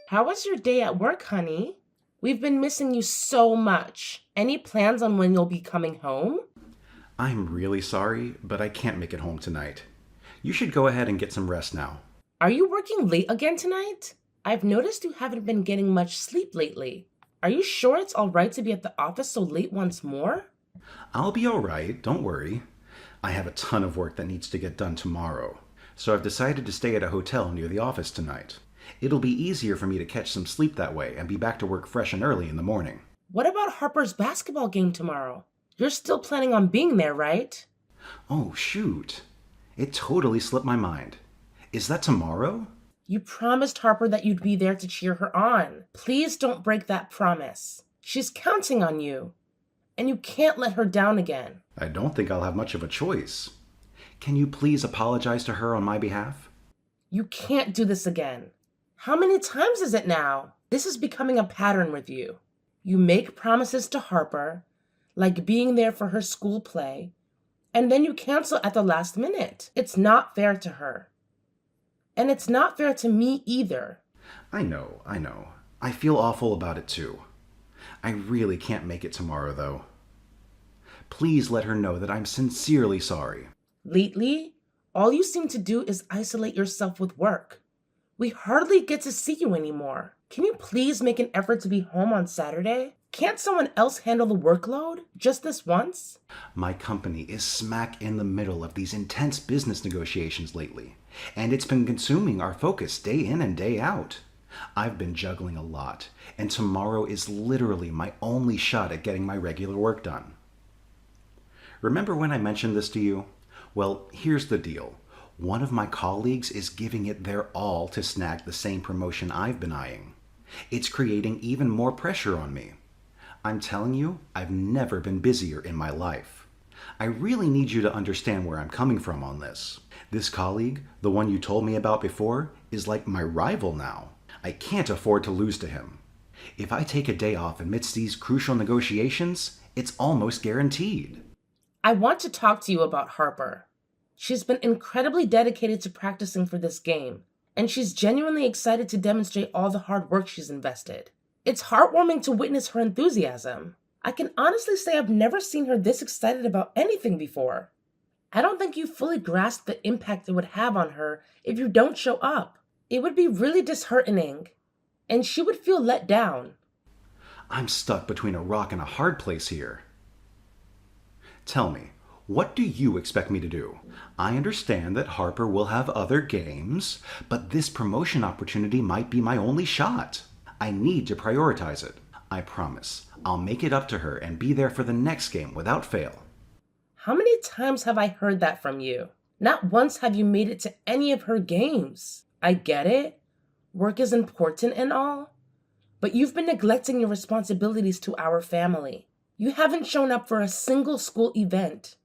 How was your day at work, honey? We've been missing you so much. Any plans on when you'll be coming home? I'm really sorry, but I can't make it home tonight. You should go ahead and get some rest now. Are you working late again tonight? I've noticed you haven't been getting much sleep lately. Are you sure it's all right to be at the office so late once more? I'll be alright, don't worry. I have a ton of work that needs to get done tomorrow, so I've decided to stay at a hotel near the office tonight. It'll be easier for me to catch some sleep that way and be back to work fresh and early in the morning. What about Harper's basketball game tomorrow? You're still planning on being there, right? Oh, shoot. It totally slipped my mind. Is that tomorrow? You promised Harper that you'd be there to cheer her on. Please don't break that promise. She's counting on you, and you can't let her down again. I don't think I'll have much of a choice. Can you please apologize to her on my behalf? You can't do this again. How many times is it now? This is becoming a pattern with you. You make promises to Harper, like being there for her school play, and then you cancel at the last minute. It's not fair to her. And it's not fair to me either. I know, I know. I feel awful about it too. I really can't make it tomorrow, though. Please let her know that I'm sincerely sorry. Lately, all you seem to do is isolate yourself with work. We hardly get to see you anymore. Can you please make an effort to be home on Saturday? Can't someone else handle the workload just this once? My company is smack in the middle of these intense business negotiations lately, and it's been consuming our focus day in and day out. I've been juggling a lot, and tomorrow is literally my only shot at getting my regular work done. Remember when I mentioned this to you? Well, here's the deal. One of my colleagues is giving it their all to snag the same promotion I've been eyeing. It's creating even more pressure on me. I'm telling you, I've never been busier in my life. I really need you to understand where I'm coming from on this. This colleague, the one you told me about before, is like my rival now. I can't afford to lose to him. If I take a day off amidst these crucial negotiations, it's almost guaranteed. I want to talk to you about Harper. She's been incredibly dedicated to practicing for this game, and she's genuinely excited to demonstrate all the hard work she's invested. It's heartwarming to witness her enthusiasm. I can honestly say I've never seen her this excited about anything before. I don't think you fully grasp the impact it would have on her if you don't show up. It would be really disheartening, and she would feel let down. I'm stuck between a rock and a hard place here. Tell me, what do you expect me to do? I understand that Harper will have other games, but this promotion opportunity might be my only shot. I need to prioritize it. I promise. I'll make it up to her and be there for the next game without fail. How many times have I heard that from you? Not once have you made it to any of her games. I get it. Work is important and all, but you've been neglecting your responsibilities to our family. You haven't shown up for a single school event.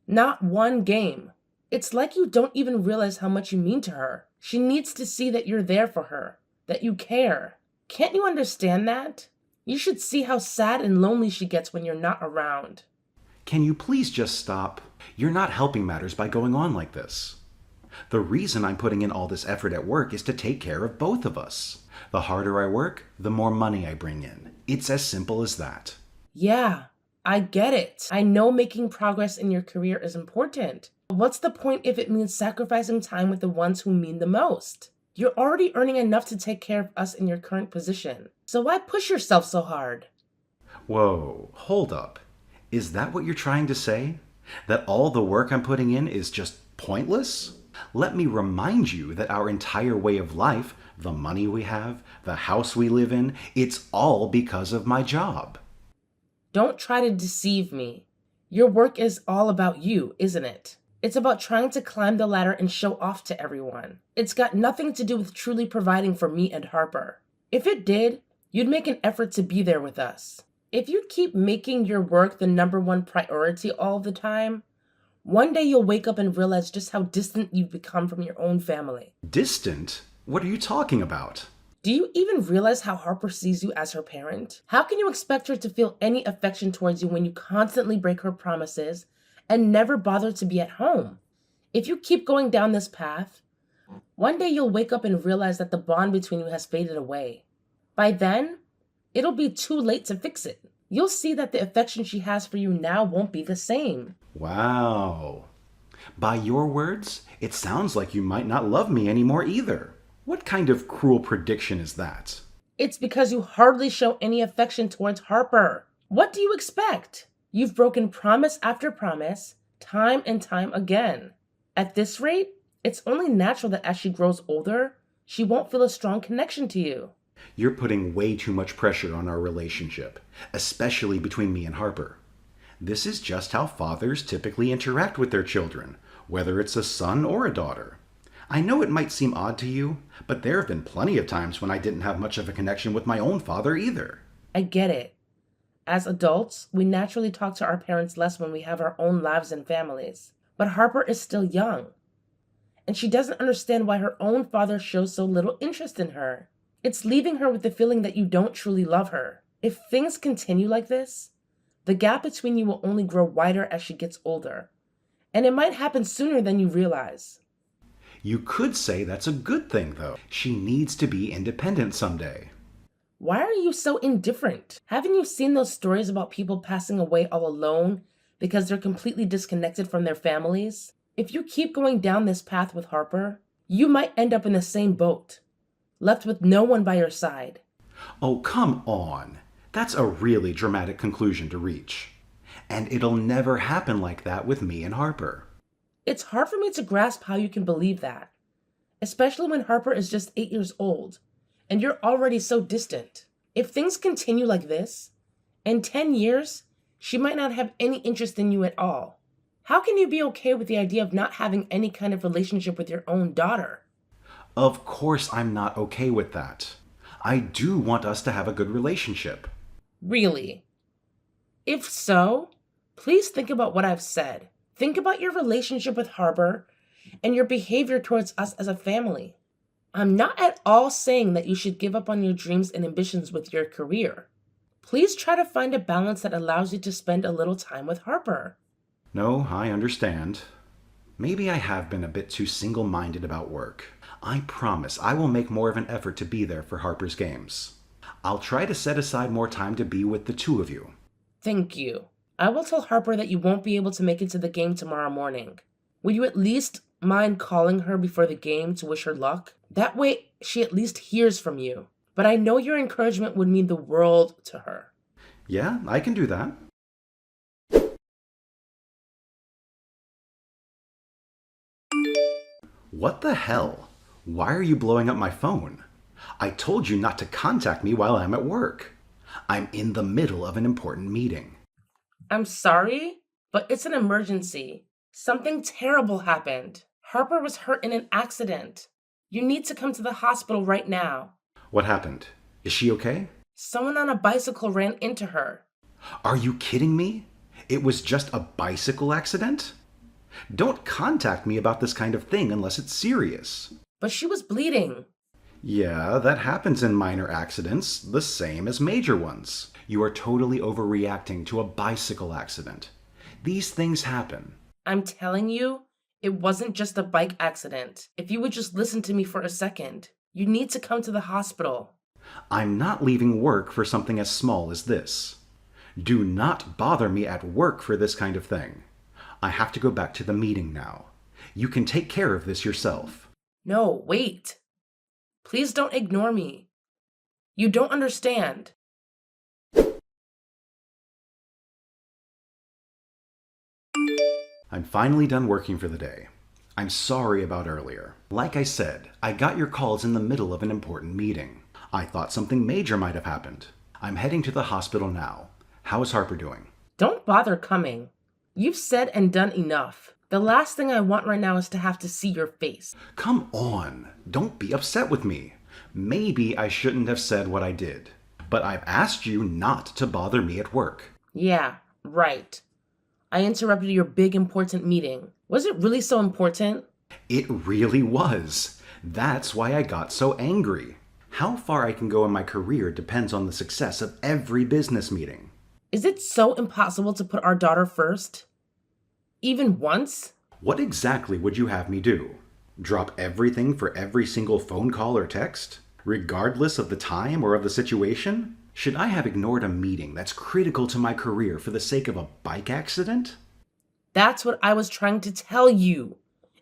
Not one game. It's like you don't even realize how much you mean to her. She needs to see that you're there for her, that you care. Can't you understand that? You should see how sad and lonely she gets when you're not around. Can you please just stop? You're not helping matters by going on like this. The reason I'm putting in all this effort at work is to take care of both of us. The harder I work, the more money I bring in. It's as simple as that. Yeah, I get it. I know making progress in your career is important. What's the point if it means sacrificing time with the ones who mean the most? You're already earning enough to take care of us in your current position. So why push yourself so hard? Whoa, hold up. Is that what you're trying to say? That all the work I'm putting in is just pointless? Let me remind you that our entire way of life, the money we have, the house we live in, it's all because of my job. Don't try to deceive me. Your work is all about you, isn't it? It's about trying to climb the ladder and show off to everyone. It's got nothing to do with truly providing for me and Harper. If it did, you'd make an effort to be there with us. If you keep making your work the number one priority all the time, one day you'll wake up and realize just how distant you've become from your own family. Distant? What are you talking about? Do you even realize how Harper sees you as her parent? How can you expect her to feel any affection towards you when you constantly break her promises and never bother to be at home? If you keep going down this path, One day you'll wake up and realize that the bond between you has faded away. By then, it'll be too late to fix it. You'll see that the affection she has for you now won't be the same. Wow. By your words, it sounds like you might not love me anymore either. What kind of cruel prediction is that? It's because you hardly show any affection towards Harper. What do you expect? You've broken promise after promise, time and time again. At this rate, it's only natural that as she grows older, she won't feel a strong connection to you. You're putting way too much pressure on our relationship, especially between me and Harper. This is just how fathers typically interact with their children, whether it's a son or a daughter. I know it might seem odd to you, but there have been plenty of times when I didn't have much of a connection with my own father either. I get it. As adults, we naturally talk to our parents less when we have our own lives and families. But Harper is still young, and she doesn't understand why her own father shows so little interest in her. It's leaving her with the feeling that you don't truly love her. If things continue like this, the gap between you will only grow wider as she gets older, and it might happen sooner than you realize. You could say that's a good thing, though. She needs to be independent someday. Why are you so indifferent? Haven't you seen those stories about people passing away all alone because they're completely disconnected from their families? If you keep going down this path with Harper, you might end up in the same boat, left with no one by your side. Oh, come on. That's a really dramatic conclusion to reach. And it'll never happen like that with me and Harper. It's hard for me to grasp how you can believe that, especially when Harper is just 8 years old and you're already so distant. If things continue like this, in 10 years, she might not have any interest in you at all. How can you be okay with the idea of not having any kind of relationship with your own daughter? Of course I'm not okay with that. I do want us to have a good relationship. Really? If so, please think about what I've said. Think about your relationship with Harper and your behavior towards us as a family. I'm not at all saying that you should give up on your dreams and ambitions with your career. Please try to find a balance that allows you to spend a little time with Harper. No, I understand. Maybe I have been a bit too single-minded about work. I promise I will make more of an effort to be there for Harper's games. I'll try to set aside more time to be with the two of you. Thank you. I will tell Harper that you won't be able to make it to the game tomorrow morning. Would you at least mind calling her before the game to wish her luck? That way, she at least hears from you. But I know your encouragement would mean the world to her. Yeah, I can do that. What the hell? Why are you blowing up my phone? I told you not to contact me while I'm at work. I'm in the middle of an important meeting. I'm sorry, but it's an emergency. Something terrible happened. Harper was hurt in an accident. You need to come to the hospital right now. What happened? Is she okay? Someone on a bicycle ran into her. Are you kidding me? It was just a bicycle accident? Don't contact me about this kind of thing unless it's serious. But she was bleeding. Yeah, that happens in minor accidents, the same as major ones. You are totally overreacting to a bicycle accident. These things happen. I'm telling you, it wasn't just a bike accident. If you would just listen to me for a second, you need to come to the hospital. I'm not leaving work for something as small as this. Do not bother me at work for this kind of thing. I have to go back to the meeting now. You can take care of this yourself. No, wait. Please don't ignore me. You don't understand. I'm finally done working for the day. I'm sorry about earlier. Like I said, I got your calls in the middle of an important meeting. I thought something major might have happened. I'm heading to the hospital now. How is Harper doing? Don't bother coming. You've said and done enough. The last thing I want right now is to have to see your face. Come on, don't be upset with me. Maybe I shouldn't have said what I did, but I've asked you not to bother me at work. Yeah, right. I interrupted your big important meeting. Was it really so important? It really was. That's why I got so angry. How far I can go in my career depends on the success of every business meeting. Is it so impossible to put our daughter first? Even once? What exactly would you have me do? Drop everything for every single phone call or text? Regardless of the time or of the situation? Should I have ignored a meeting that's critical to my career for the sake of a bike accident? That's what I was trying to tell you.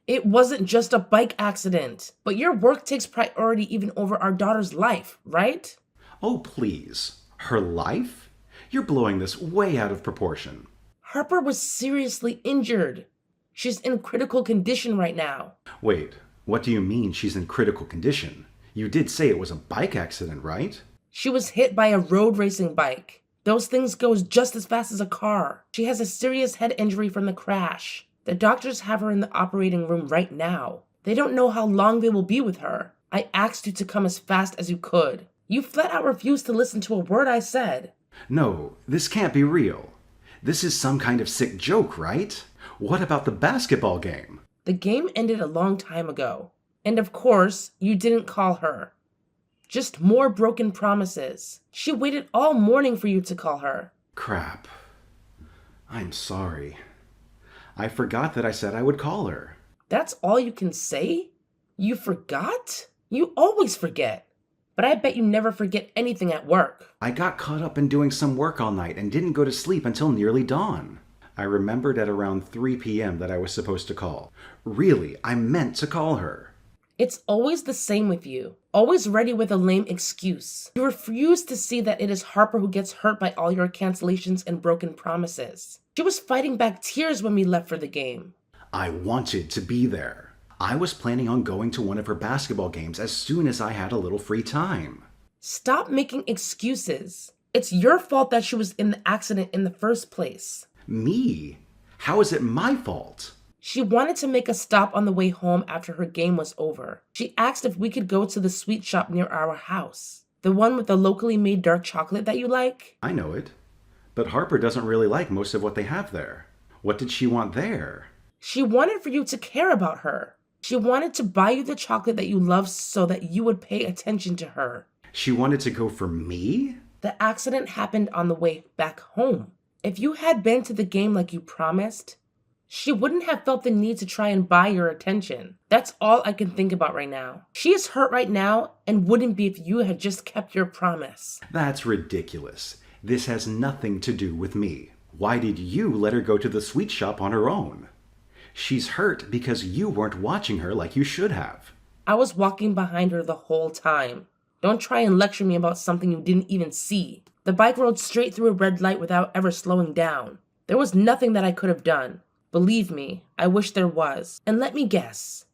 It wasn't just a bike accident, but your work takes priority even over our daughter's life, right? Oh, please. Her life? You're blowing this way out of proportion. Harper was seriously injured. She's in critical condition right now. Wait, what do you mean she's in critical condition? You did say it was a bike accident, right? She was hit by a road racing bike. Those things go just as fast as a car. She has a serious head injury from the crash. The doctors have her in the operating room right now. They don't know how long they will be with her. I asked you to come as fast as you could. You flat out refused to listen to a word I said. No, this can't be real. This is some kind of sick joke, right? What about the basketball game? The game ended a long time ago. And of course, you didn't call her. Just more broken promises. She waited all morning for you to call her. Crap. I'm sorry. I forgot that I said I would call her. That's all you can say? You forgot? You always forget. But I bet you never forget anything at work. I got caught up in doing some work all night and didn't go to sleep until nearly dawn. I remembered at around 3 p.m. that I was supposed to call. Really, I meant to call her. It's always the same with you. Always ready with a lame excuse. You refuse to see that it is Harper who gets hurt by all your cancellations and broken promises. She was fighting back tears when we left for the game. I wanted to be there. I was planning on going to one of her basketball games as soon as I had a little free time. Stop making excuses. It's your fault that she was in the accident in the first place. Me? How is it my fault? She wanted to make a stop on the way home after her game was over. She asked if we could go to the sweet shop near our house. The one with the locally made dark chocolate that you like? I know it. But Harper doesn't really like most of what they have there. What did she want there? She wanted for you to care about her. She wanted to buy you the chocolate that you love so that you would pay attention to her. She wanted to go for me? The accident happened on the way back home. If you had been to the game like you promised, she wouldn't have felt the need to try and buy your attention. That's all I can think about right now. She is hurt right now and wouldn't be if you had just kept your promise. That's ridiculous. This has nothing to do with me. Why did you let her go to the sweet shop on her own? She's hurt because you weren't watching her like you should have. I was walking behind her the whole time. Don't try and lecture me about something you didn't even see. The bike rode straight through a red light without ever slowing down. There was nothing that I could have done. Believe me, I wish there was. And let me guess.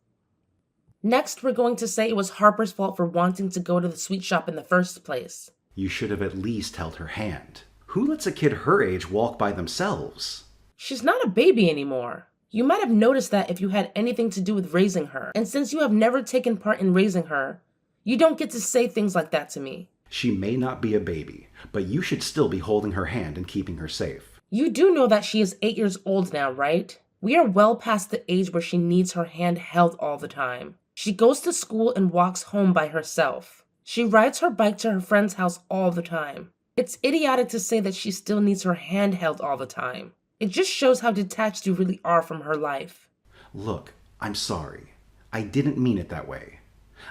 Next, we're going to say it was Harper's fault for wanting to go to the sweet shop in the first place. You should have at least held her hand. Who lets a kid her age walk by themselves? She's not a baby anymore. You might have noticed that if you had anything to do with raising her. And since you have never taken part in raising her, you don't get to say things like that to me. She may not be a baby, but you should still be holding her hand and keeping her safe. You do know that she is 8 years old now, right? We are well past the age where she needs her hand held all the time. She goes to school and walks home by herself. She rides her bike to her friend's house all the time. It's idiotic to say that she still needs her hand held all the time. It just shows how detached you really are from her life. Look, I'm sorry. I didn't mean it that way.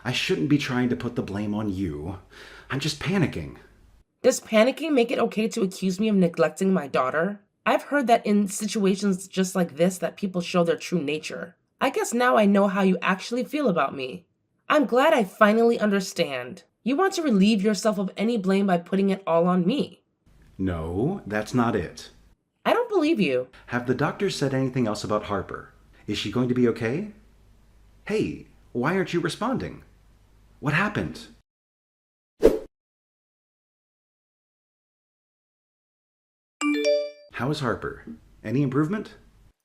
I shouldn't be trying to put the blame on you. I'm just panicking. Does panicking make it okay to accuse me of neglecting my daughter? I've heard that in situations just like this that people show their true nature. I guess now I know how you actually feel about me. I'm glad I finally understand. You want to relieve yourself of any blame by putting it all on me. No, that's not it. I don't believe you. Have the doctors said anything else about Harper? Is she going to be okay? Hey, why aren't you responding? What happened? How is Harper? Any improvement?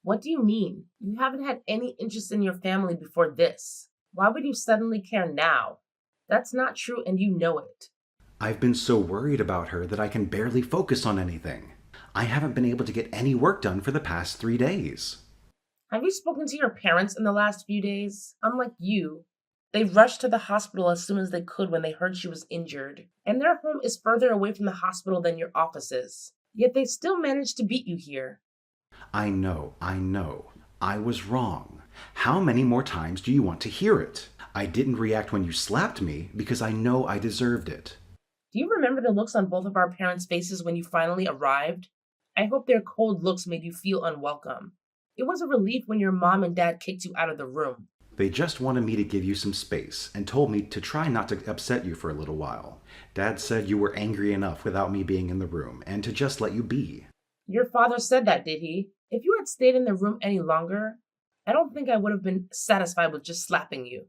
What do you mean? You haven't had any interest in your family before this. Why would you suddenly care now? That's not true and you know it. I've been so worried about her that I can barely focus on anything. I haven't been able to get any work done for the past 3 days. Have you spoken to your parents in the last few days? Unlike you, they rushed to the hospital as soon as they could when they heard she was injured. And their home is further away from the hospital than your office is. Yet they still managed to beat you here. I know. I was wrong. How many more times do you want to hear it? I didn't react when you slapped me because I know I deserved it. Do you remember the looks on both of our parents' faces when you finally arrived? I hope their cold looks made you feel unwelcome. It was a relief when your mom and dad kicked you out of the room. They just wanted me to give you some space and told me to try not to upset you for a little while. Dad said you were angry enough without me being in the room and to just let you be. Your father said that, did he? If you had stayed in the room any longer, I don't think I would have been satisfied with just slapping you.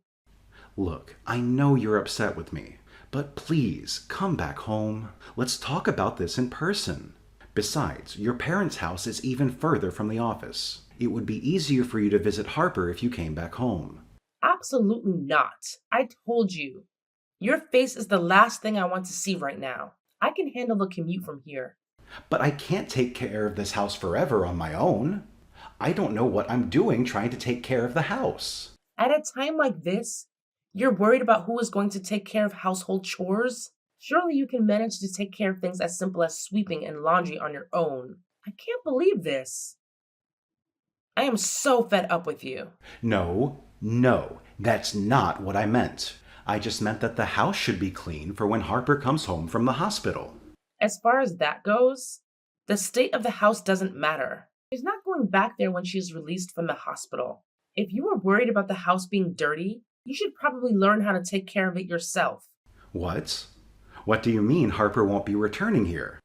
Look, I know you're upset with me, but please come back home. Let's talk about this in person. Besides, your parents' house is even further from the office. It would be easier for you to visit Harper if you came back home. Absolutely not. I told you. Your face is the last thing I want to see right now. I can handle the commute from here. But I can't take care of this house forever on my own. I don't know what I'm doing trying to take care of the house. At a time like this, you're worried about who is going to take care of household chores? Surely you can manage to take care of things as simple as sweeping and laundry on your own. I can't believe this. I am so fed up with you. No, that's not what I meant. I just meant that the house should be clean for when Harper comes home from the hospital. As far as that goes, the state of the house doesn't matter. She's not going back there when she's released from the hospital. If you are worried about the house being dirty, you should probably learn how to take care of it yourself. What? What do you mean Harper won't be returning here?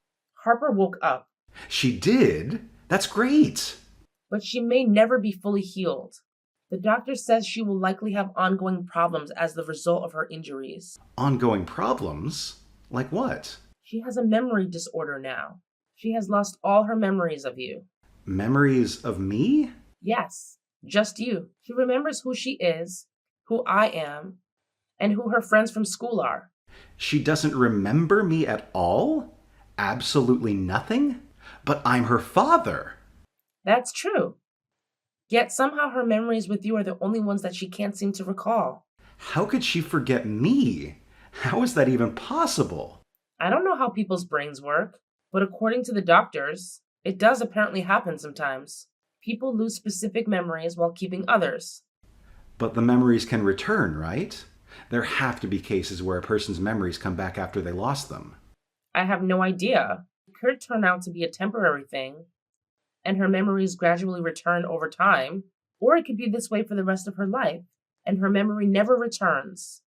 Harper woke up, She did? That's great. but she may never be fully healed. The doctor says she will likely have ongoing problems as the result of her injuries. Ongoing problems? Like what? She has a memory disorder now. She has lost all her memories of you. Memories of me? Yes, just you. She remembers who she is, who I am, and who her friends from school are. She doesn't remember me at all? Absolutely nothing? But I'm her father. That's true. Yet somehow her memories with you are the only ones that she can't seem to recall. How could she forget me? How is that even possible? I don't know how people's brains work, but according to the doctors, it does apparently happen sometimes. People lose specific memories while keeping others. But the memories can return, right? There have to be cases where a person's memories come back after they lost them. I have no idea. It could turn out to be a temporary thing, and her memories gradually return over time, or it could be this way for the rest of her life, and her memory never returns.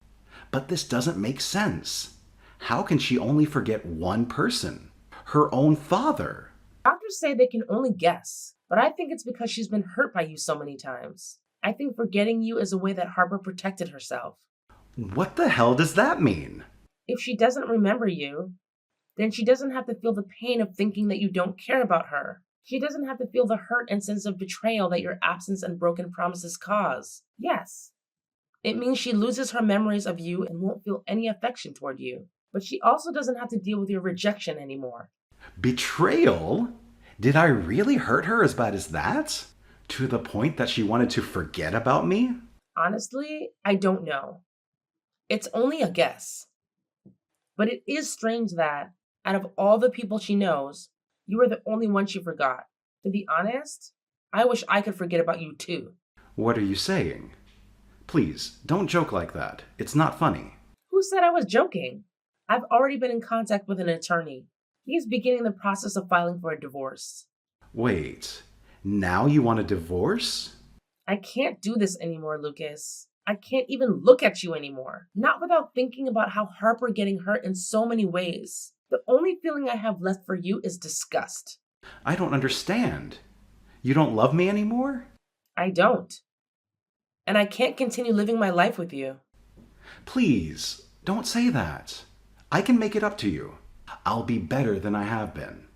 But this doesn't make sense. How can she only forget one person? Her own father. Doctors say they can only guess, but I think it's because she's been hurt by you so many times. I think forgetting you is a way that Harper protected herself. What the hell does that mean? If she doesn't remember you, then she doesn't have to feel the pain of thinking that you don't care about her. She doesn't have to feel the hurt and sense of betrayal that your absence and broken promises cause. Yes, it means she loses her memories of you and won't feel any affection toward you. But she also doesn't have to deal with your rejection anymore. Betrayal? Did I really hurt her as bad as that? To the point that she wanted to forget about me? Honestly, I don't know. It's only a guess. But it is strange that, out of all the people she knows, you are the only one she forgot. To be honest, I wish I could forget about you too. What are you saying? Please, don't joke like that. It's not funny. Who said I was joking? I've already been in contact with an attorney. He is beginning the process of filing for a divorce. Wait, now you want a divorce? I can't do this anymore, Lucas. I can't even look at you anymore. Not without thinking about how Harper getting hurt in so many ways. The only feeling I have left for you is disgust. I don't understand. You don't love me anymore? I don't. And I can't continue living my life with you. Please, don't say that. I can make it up to you. I'll be better than I have been.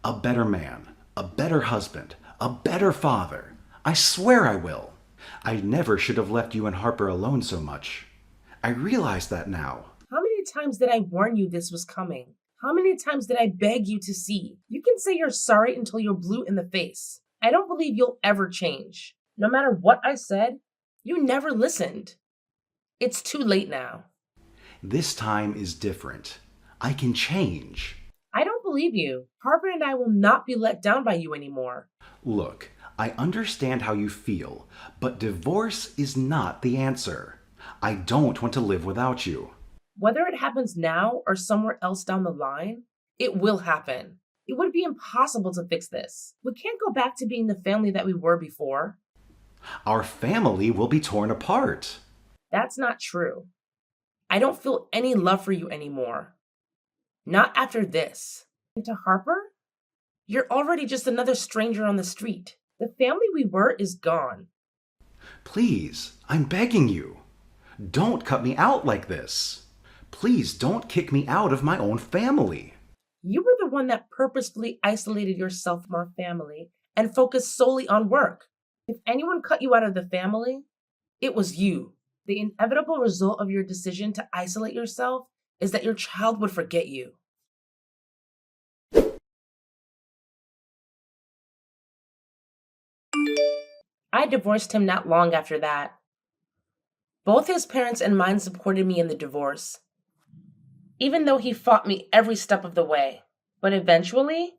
A better man, a better husband, a better father. I swear I will. I never should have left you and Harper alone so much. I realize that now. How many times did I warn you this was coming? How many times did I beg you to see? You can say you're sorry until you're blue in the face. I don't believe you'll ever change. No matter what I said, you never listened. It's too late now. This time is different. I can change. I don't believe you. Harper and I will not be let down by you anymore. Look, I understand how you feel, but divorce is not the answer. I don't want to live without you. Whether it happens now or somewhere else down the line, it will happen. It would be impossible to fix this. We can't go back to being the family that we were before. Our family will be torn apart. That's not true. I don't feel any love for you anymore. Not after this. And to Harper, you're already just another stranger on the street. The family we were is gone. Please, I'm begging you. Don't cut me out like this. Please don't kick me out of my own family. You were the one that purposefully isolated yourself from our family and focused solely on work. If anyone cut you out of the family, it was you. The inevitable result of your decision to isolate yourself is that your child would forget you. I divorced him not long after that. Both his parents and mine supported me in the divorce, even though he fought me every step of the way. But eventually,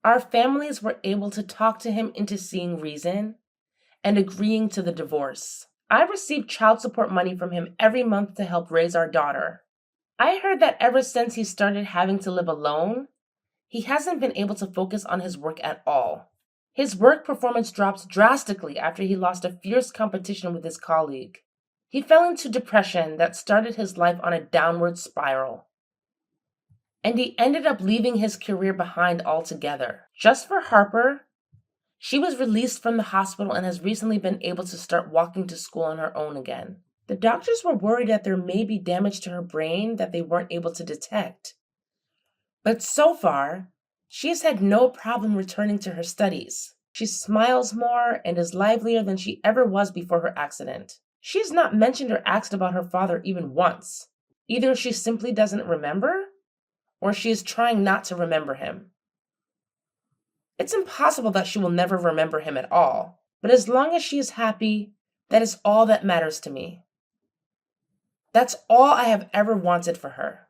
our families were able to talk to him into seeing reason and agreeing to the divorce. I received child support money from him every month to help raise our daughter. I heard that ever since he started having to live alone, he hasn't been able to focus on his work at all. His work performance dropped drastically after he lost a fierce competition with his colleague. He fell into depression that started his life on a downward spiral. And he ended up leaving his career behind altogether. Just for Harper, she was released from the hospital and has recently been able to start walking to school on her own again. The doctors were worried that there may be damage to her brain that they weren't able to detect. But so far, she has had no problem returning to her studies. She smiles more and is livelier than she ever was before her accident. She has not mentioned or asked about her father even once. Either she simply doesn't remember, or she is trying not to remember him. It's impossible that she will never remember him at all, but as long as she is happy, that is all that matters to me. That's all I have ever wanted for her.